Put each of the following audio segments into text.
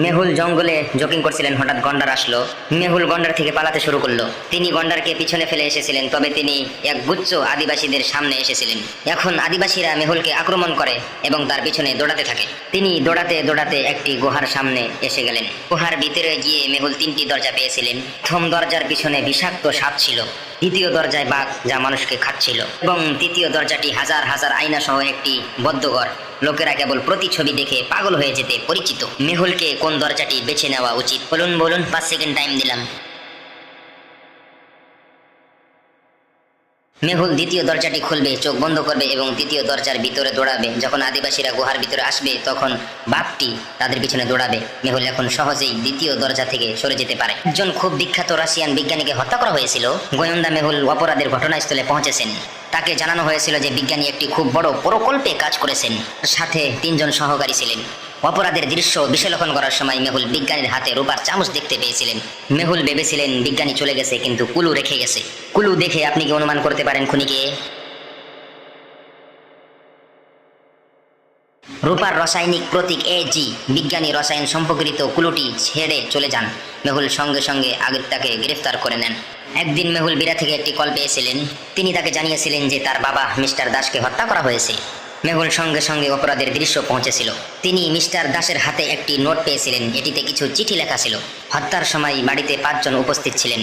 মেহুল জঙ্গলে জগিং করছিলেন, হঠাৎ গন্ডার আসলো। মেহুল গন্ডার থেকে পালাতে শুরু করলো। তিনি গন্ডারকে পিছনে ফেলে এসেছিলেন, তবে তিনি এক গুচ্ছ আদিবাসীদের সামনে এসেছিলেন। এখন আদিবাসীরা মেহুলকে আক্রমণ করে এবং তার পিছনে দৌড়াতে থাকে। তিনি দৌড়াতে দৌড়াতে একটি গুহার সামনে এসে গেলেন। গুহার ভিতরে গিয়ে মেহুল তিনটি দরজা পেয়েছিলেন। প্রথম দরজার পিছনে বিষাক্ত সাপ ছিল, দ্বিতীয় দরজায় বাঘ যা মানুষকে খাচ্ছিল, এবং তৃতীয় দরজাটি হাজার হাজার আয়না সহ একটি বদ্ধঘর। লোকেরা কেবল প্রতিছবি দেখে পাগল হয়ে যেতে পরিচিত। মেহুলকে কোন দরজাটি বেছে নেওয়া উচিত? বলুন বলুন, 5 সেকেন্ড টাইম দিলাম। মেহুল দ্বিতীয় দরজাটি খুলবে, চোখ বন্ধ করবে এবং তৃতীয় দরজার ভিতরে দৌড়াবে। যখন আদিবাসীরা গুহার ভিতরে আসবে তখন বাঘটি তাদের পিছনে দৌড়াবে। মেহুল এখন সহজেই দ্বিতীয় দরজা থেকে সরে যেতে পারে। একজন খুব বিখ্যাত রাশিয়ান বিজ্ঞানীকে হত্যা করা হয়েছিল। গোয়েন্দা মেহুল অপরাধের ঘটনাস্থলে পৌঁছেছেন। তাকে জানানো হয়েছিল যে বিজ্ঞানী একটি খুব বড় প্রকল্পে কাজ করেছেন, সাথে 3 জন সহকারী ছিলেন। অপরাধের দৃশ্য বিশ্লেষণ করার সময় মেহুল বিজ্ঞানীর হাতে রূপার চামচ দেখতে পেয়েছিলেন। মেহুল ভেবেছিলেন বিজ্ঞানী চলে গেছে, কিন্তু কুলু রেখে গেছে। কুলু দেখে আপনি কি অনুমান করতে পারেন খুনিকে? রূপার রাসায়নিক প্রতীক AG। বিজ্ঞানী রসায়ন সম্পর্কিত কুলুটি ছেড়ে চলে যান। মেহুল সঙ্গে সঙ্গে আগের তাকে গ্রেফতার করে নেন। একদিন মেহুল বিরা থেকে একটি কল পেয়েছিলেন। তিনি তাকে জানিয়েছিলেন যে তার বাবা মিস্টার দাসকে হত্যা করা হয়েছে। মেহুল সঙ্গে সঙ্গে অপরাধের দৃশ্য পৌঁছেছিল। তিনি মিস্টার দাসের হাতে একটি নোট পেয়েছিলেন। এটিতে কিছু চিঠি লেখা ছিল। হত্যার সময় বাড়িতে 5 জন উপস্থিত ছিলেন।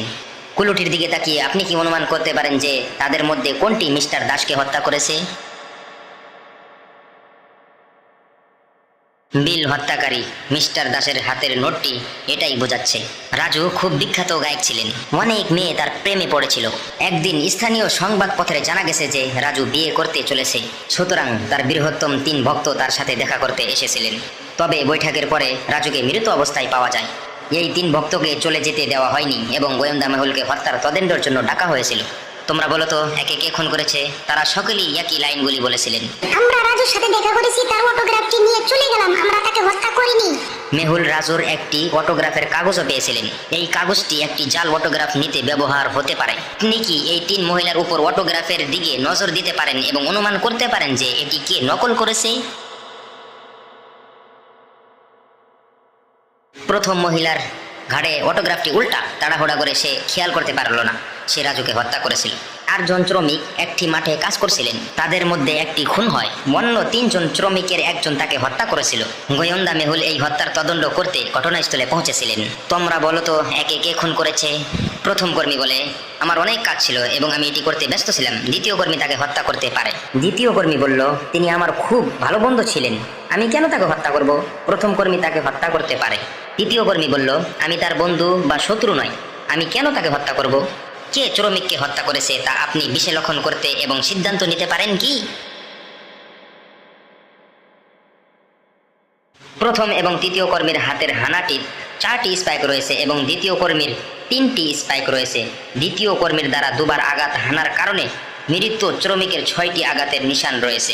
কুলুটির দিকে তাকিয়ে আপনি কি অনুমান করতে পারেন যে তাদের মধ্যে কোনটি মিস্টার দাসকে হত্যা করেছে? বিল হত্যাকারী। মিস্টার দাসের হাতের নোটটি এটাই বোঝাচ্ছে। রাজু খুব বিখ্যাত গায়ক ছিলেন। অনেক মেয়ে তার প্রেমে পড়েছিল। একদিন স্থানীয় সংবাদপত্রে জানা গেছে যে রাজু বিয়ে করতে চলেছে। সুতরাং তার বৃহত্তম 3 ভক্ত তার সাথে দেখা করতে এসেছিলেন। তবে বৈঠকের পরে রাজুকে মৃত অবস্থায় পাওয়া যায়। এই 3 ভক্তকে চলে যেতে দেওয়া হয়নি এবং গোয়েন্দা মেহুলকে হত্যার তদন্তের জন্য ডাকা হয়েছিল। তোমরা বলো তো, একে কে খুন করেছে? তারা সকলেই একই লাইনগুলি বলেছিলেন। আমরা রাজুর সাথে দেখা করেছি, তার অটোগ্রাফটি নিয়ে চলে গেলাম, আমরা তাকে হত্যা করিনি। মেহুল রাজুর একটি অটোগ্রাফের কাগজও পেয়েছিলেন। এই কাগজটি একটি জাল অটোগ্রাফ নিতে ব্যবহার হতে পারে। আপনি কি এই 3 মহিলার উপর অটোগ্রাফের দিকে নজর দিতে পারেন এবং অনুমান করতে পারেন যে এটি কে নকল করেছে? প্রথম মহিলার ঘাড়ে অটোগ্রাফটি উল্টা। তাড়াহুড়া করে সে খেয়াল করতে পারল না সে রাজুকে হত্যা করেছিল। 4 জন শ্রমিক একটি মাঠে কাজ করছিলেন। তাদের মধ্যে একটি খুন হয়। অন্য 3 জন শ্রমিকের একজন তাকে হত্যা করেছিল। গোয়েন্দা মেহুল এই হত্যার তদন্ত করতে ঘটনাস্থলে পৌঁছেছিলেন। তোমরা বলো তো, একে কে খুন করেছে? প্রথম কর্মী বলে, আমার অনেক কাজ ছিল এবং আমি এটি করতে ব্যস্ত ছিলাম। দ্বিতীয় কর্মী তাকে হত্যা করতে পারে। দ্বিতীয় কর্মী বলল, তিনি আমার খুব ভালো বন্ধু ছিলেন, আমি কেন তাকে হত্যা করব? প্রথম কর্মী তাকে হত্যা করতে পারে। তৃতীয় কর্মী বলল, আমি তার বন্ধু বা শত্রু নই, আমি কেন তাকে হত্যা করব? কে শ্রমিককে হত্যা করেছে তা আপনি বিশ্লেষণ করতে এবং সিদ্ধান্ত নিতে পারেন কি? প্রথম এবং তৃতীয় কর্মীর হাতের হানাটির 4টি স্পাইক রয়েছে এবং দ্বিতীয় কর্মীর 3টি স্পাইক রয়েছে। দ্বিতীয় কর্মীর দ্বারা 2বার আঘাত হানার কারণে মৃত শ্রমিকের 6টি আঘাতের নিশান রয়েছে।